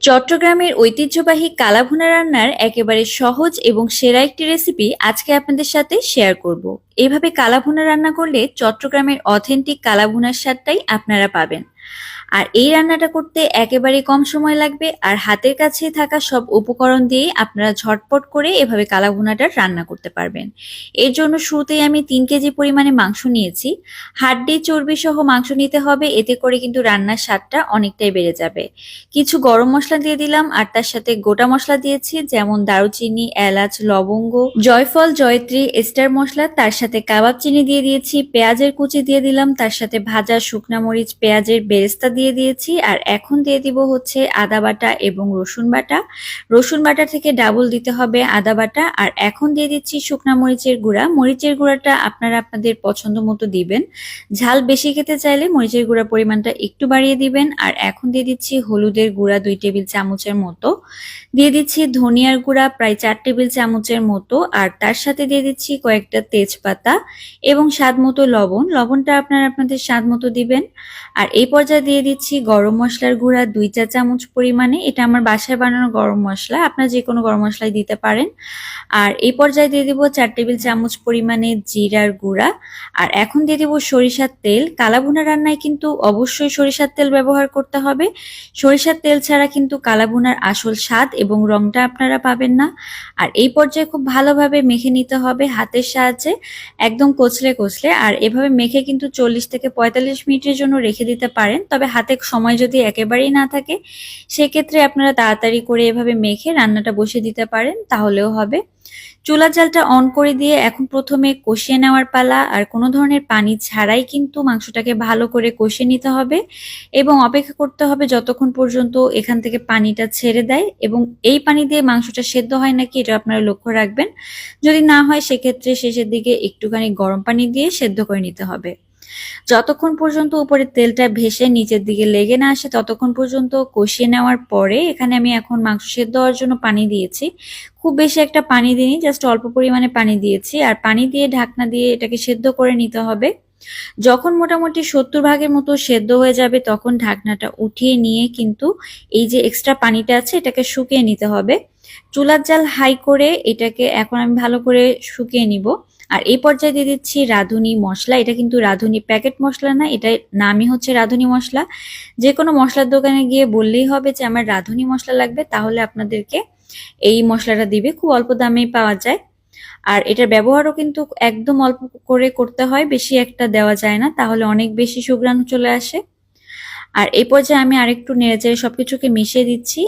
চট্টগ্রামের ঐতিহ্যবাহী কালাভুনা রান্নার একেবারে সহজ এবং সেরা একটি রেসিপি আজকে আপনাদের সাথে শেয়ার করব। এভাবে কালাভুনা রান্না করলে চট্টগ্রামের অথেন্টিক কালাভুনার স্বাদটাই আপনারা পাবেন। আর এই রান্নাটা করতে একেবারে কম সময় লাগবে, আর হাতের কাছে থাকা সব উপকরণ দিয়ে আপনারা ঝটপট করে এভাবে কালাভুনাটা রান্না করতে পারবেন। এর জন্য শুরুতেই আমি 3 কেজি পরিমাণে মাংস নিয়েছি। হাড্ডি চর্বি সহ মাংস নিতে হবে, এতে করে কিন্তু রান্নার স্বাদটা অনেকটাই বেড়ে যাবে। কিছু গরম মসলা দিয়ে দিলাম, আর তার সাথে গোটা মশলা দিয়েছি, যেমন দারুচিনি, এলাচ, লবঙ্গ, জয়ফল, জয়ত্রী, স্টার মশলা। তার সাথে কাবাব চিনি দিয়ে দিয়েছি, পেঁয়াজের কুচি দিয়ে দিলাম, তার সাথে ভাজা শুকনা মরিচ, পেঁয়াজের বেরেস্তা দিয়ে দিয়েছি। আর এখন দিয়ে দিব হচ্ছে আদা বাটা এবং রসুন বাটা। রসুন বাটা থেকে ডাবল দিতে হবে আদা বাটা। আর এখন দিয়ে দিচ্ছি শুকনা মরিচের গুঁড়া। মরিচের গুঁড়াটা আপনারা আপনাদের পছন্দ মতো দিবেন। ঝাল বেশি খেতে চাইলে মরিচের গুঁড়া পরিমাণটা একটু বাড়িয়ে দিবেন। আর এখন দিয়ে দিচ্ছি হলুদের গুঁড়া 2 টেবিল চামচের মতো। দিয়ে দিচ্ছি ধনিয়ার গুঁড়া প্রায় 4 টেবিল চামচের মতো। আর তার সাথে দিয়ে দিচ্ছি কয়েকটা তেজপাতা এবং স্বাদ মতো লবণ। লবণটা আপনারা আপনাদের স্বাদ মতো দিবেন। আর এই পর্যায়ে দিয়ে দিচ্ছি গরম মশলার গুঁড়া 2 চা চামচ পরিমাণে। এটা আমার বাসায় বানানো গরম মশলা, আপনারা যে কোনো গরম মশলাই দিতে পারেন। আর এই পর্যায়ে দিয়ে দিব 4 টেবিল চামচ পরিমাণে জিরার গুঁড়া। আর এখন দিয়ে দিব সরিষার তেল। কালাভুনা রান্নায় কিন্তু অবশ্যই সরিষার তেল ব্যবহার করতে হবে। সরিষার তেল ছাড়া কিন্তু কালাভুনার আসল স্বাদ এবং রংটা আপনারা পাবেন না। আর এই পর্যায়ে খুব ভালোভাবে মেখে নিতে হবে হাতের সাহায্যে, একদম কচলে কচলে। আর এভাবে মেখে কিন্তু 40 থেকে 45 মিনিটের জন্য রেখে দিতে পারেন। তবে হাতে সময় যদি একেবারেই না থাকে, সেক্ষেত্রে আপনারা তাড়াতাড়ি করে এভাবে মেখে রান্নাটা বসিয়ে দিতে পারেন, তাহলেও হবে। চুলার জালটা অন করে দিয়ে এখন প্রথমে কষিয়ে নেওয়ার পালা। আর কোনো ধরনের পানি ছাড়াই কিন্তু মাংসটাকে ভালো করে কষিয়ে নিতে হবে এবং অপেক্ষা করতে হবে যতক্ষণ পর্যন্ত এখান থেকে পানিটা ছেড়ে দেয়। এবং এই পানি দিয়ে মাংসটা সেদ্ধ হয় নাকি এটা আপনারা লক্ষ্য রাখবেন। যদি না হয় সেক্ষেত্রে শেষের দিকে একটুখানি গরম পানি দিয়ে সেদ্ধ করে নিতে হবে। যতক্ষণ পর্যন্ত উপরে তেলটা ভেসে নিচের দিকে লেগে না আসে ততক্ষণ পর্যন্ত কষিয়ে নেওয়ার পরে এখানে আমি এখন মাংস সেদ্ধ হওয়ার জন্য পানি দিয়েছি। খুব বেশি একটা পানি দিইনি, জাস্ট অল্প পরিমাণে পানি দিয়েছি। আর পানি দিয়ে ঢাকনা দিয়ে এটাকে সেদ্ধ করে নিতে হবে। যখন মোটামুটি 70 ভাগের মতো সেদ্ধ হয়ে যাবে তখন ঢাকনাটা উঠিয়ে নিয়ে কিন্তু এই যে এক্সট্রা পানিটা আছে এটাকে শুকিয়ে নিতে হবে। চুলার জাল হাই করে এটাকে এখন আমি ভালো করে শুকিয়ে নিব। আর এই পর্যায়ে দিয়ে দিচ্ছি রাঁধুনি মশলা। এটা কিন্তু রাঁধুনি প্যাকেট মশলা না, এটা নামই হচ্ছে রাঁধুনি মশলা। যে কোনো মশলার দোকানে গিয়ে বললেই হবে যে আমার রাঁধুনি মশলা লাগবে, তাহলে আপনাদেরকে এই মশলাটা দিবে। খুব অল্প দামেই পাওয়া যায়। আর এটার ব্যবহারও কিন্তু একদম অল্প করে করতে হয়, বেশি একটা দেওয়া যায় না, তাহলে অনেক বেশি সুঘ্রাণ চলে আসে। আর এই পর্যায়ে আমি আরেকটু নেড়েচেড়ে সবকিছুকে মিশিয়ে দিচ্ছি।